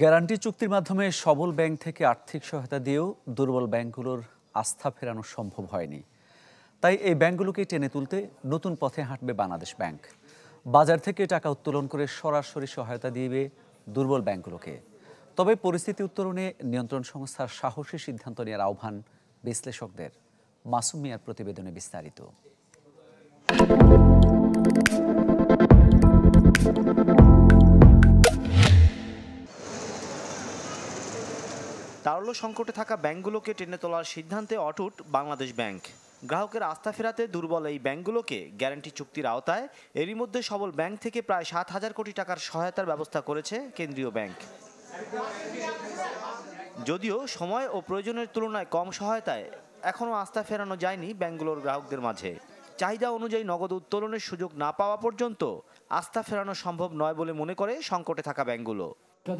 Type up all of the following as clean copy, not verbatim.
Guarantee চুক্তির মাধ্যমে সবল ব্যাংক থেকে আর্থিক সহায়তা দিয়েও দুর্বল ব্যাংকগুলোর আস্থা ফেরানো সম্ভব হয়নি। তাই এই ব্যাংকগুলোকে টেনে তুলতে নতুন পথে হাঁটবে বাংলাদেশ ব্যাংক। বাজার থেকে টাকা উত্তোলন করে সরাসরি সহায়তা দিবে দুর্বল ব্যাংকগুলোকে। তবে পরিস্থিতি উত্তরণে নিয়ন্ত্রণ সংস্থার সাহসী সিদ্ধান্ত নেওয়ার আহ্বান বিশ্লেষকদের। মাসুম মিয়ার প্রতিবেদনে বিস্তারিত। তারল্য সংকটে থাকা ব্যাংকগুলোকে টেনে তোলার সিদ্ধান্তে অটুট বাংলাদেশ ব্যাংক। গ্রাহকের আস্থা ফেরাতে দুর্বল এই ব্যাংকগুলোকে গ্যারান্টি চুক্তির আওতায় এরই মধ্যে সবল ব্যাংক থেকে প্রায় ৭,০০০ কোটি টাকার সহায়তার ব্যবস্থা করেছে কেন্দ্রীয় ব্যাংক। যদিও সময় ও প্রয়োজনের তুলনায় কম সহায়তায় এখনও আস্থা ফেরানো যায়নি ব্যাংকগুলোর গ্রাহকদের মাঝে। চাহিদা অনুযায়ী নগদ উত্তোলনের সুযোগ না পাওয়া পর্যন্ত আস্থা ফেরানো সম্ভব নয় বলে মনে করে সংকটে থাকা ব্যাংকগুলো।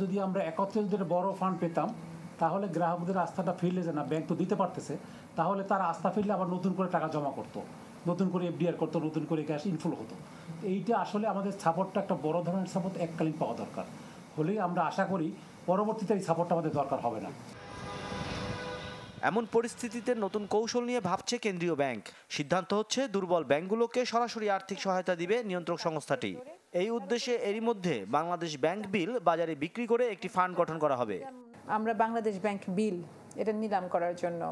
যদি আমরা একত্রে বড় ফান্ড পেতাম তাহলে গ্রাহকদের আস্থাটা ফিরলে যে না ব্যাংক তো দিতে পারতেছে, তাহলে তারা আস্থা ফিরলে আবার নতুন করে টাকা জমা করতো, নতুন করে এফডিআর করতো, নতুন করে ক্যাশ ইনফ্লো হতো। এইটা আসলে আমাদের সাপোর্টটা একটা বড় ধরনের সাপোর্ট এককালীন পাওয়া দরকার। হলেই আমরা আশা করি পরবর্তীতে এই সাপোর্টটা আমাদের দরকার হবে না। এমন পরিস্থিতিতে নতুন কৌশল নিয়ে ভাবছে কেন্দ্রীয় ব্যাংক। সিদ্ধান্ত হচ্ছে দুর্বল ব্যাংকগুলোকে সরাসরি আর্থিক সহায়তা দিবে নিয়ন্ত্রক সংস্থাটি। এই উদ্দেশ্যে এরই মধ্যে বাংলাদেশ ব্যাংক বিল বাজারে বিক্রি করে একটি ফান্ড গঠন করা হবে। আমরা বাংলাদেশ ব্যাংক বিল এটা নিলাম করার জন্য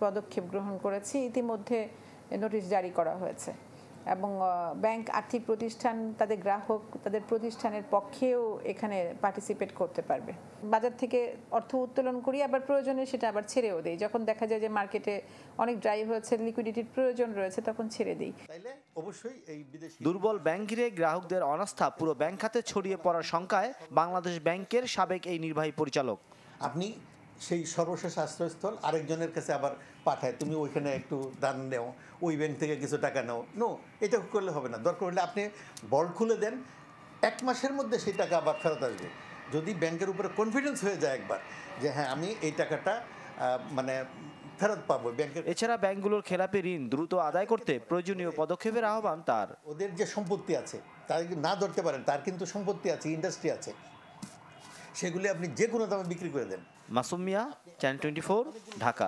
পদক্ষেপ গ্রহণ করেছি। ইতিমধ্যে নোটিশ জারি করা হয়েছে এবং ব্যাংক আর্থিক প্রতিষ্ঠান তাদের গ্রাহক তাদের প্রতিষ্ঠানের পক্ষেও এখানে পার্টিসিপেট করতে পারবে। বাজার থেকে অর্থ উত্তোলন করি, আবার প্রয়োজনে সেটা আবার ছেড়েও দেই। যখন দেখা যায় যে মার্কেটে অনেক ড্রাই হয়েছে, লিকুইডিটির প্রয়োজন রয়েছে, তখন ছেড়ে দিই। দুর্বল ব্যাংক ঘিরে গ্রাহকদের অনাস্থা পুরো ব্যাংক খাতে ছড়িয়ে পড়ার শঙ্কায় বাংলাদেশ ব্যাংকের সাবেক এই নির্বাহী পরিচালক। আপনি সেই সর্বশেষ আশ্রয়স্থল আরেকজনের কাছে আবার পাঠায়, তুমি ওইখানে একটু দান নেও, ওই ব্যাংক থেকে কিছু টাকা নাও। নো, এটা করলে হবে না। দরকার হলে আপনি বল্ট খুলে দেন, 1 মাসের মধ্যে সেই টাকা আবার ফেরত আসবে। যদি ব্যাংকের উপরে কনফিডেন্স হয়ে যায় একবার যে হ্যাঁ আমি এই টাকাটা ফেরত পাবো ব্যাংকের। এছাড়া ব্যাংকগুলোর খেলাপি ঋণ দ্রুত আদায় করতে প্রয়োজনীয় পদক্ষেপের আহ্বান তার। ওদের যে সম্পত্তি আছে তার না ধরতে পারেন, তার কিন্তু সম্পত্তি আছে, ইন্ডাস্ট্রি আছে, সেগুলি আপনি যে কোনো দামে বিক্রি করে দেন। মাসুম মিয়া, চ্যানেল 24, ঢাকা।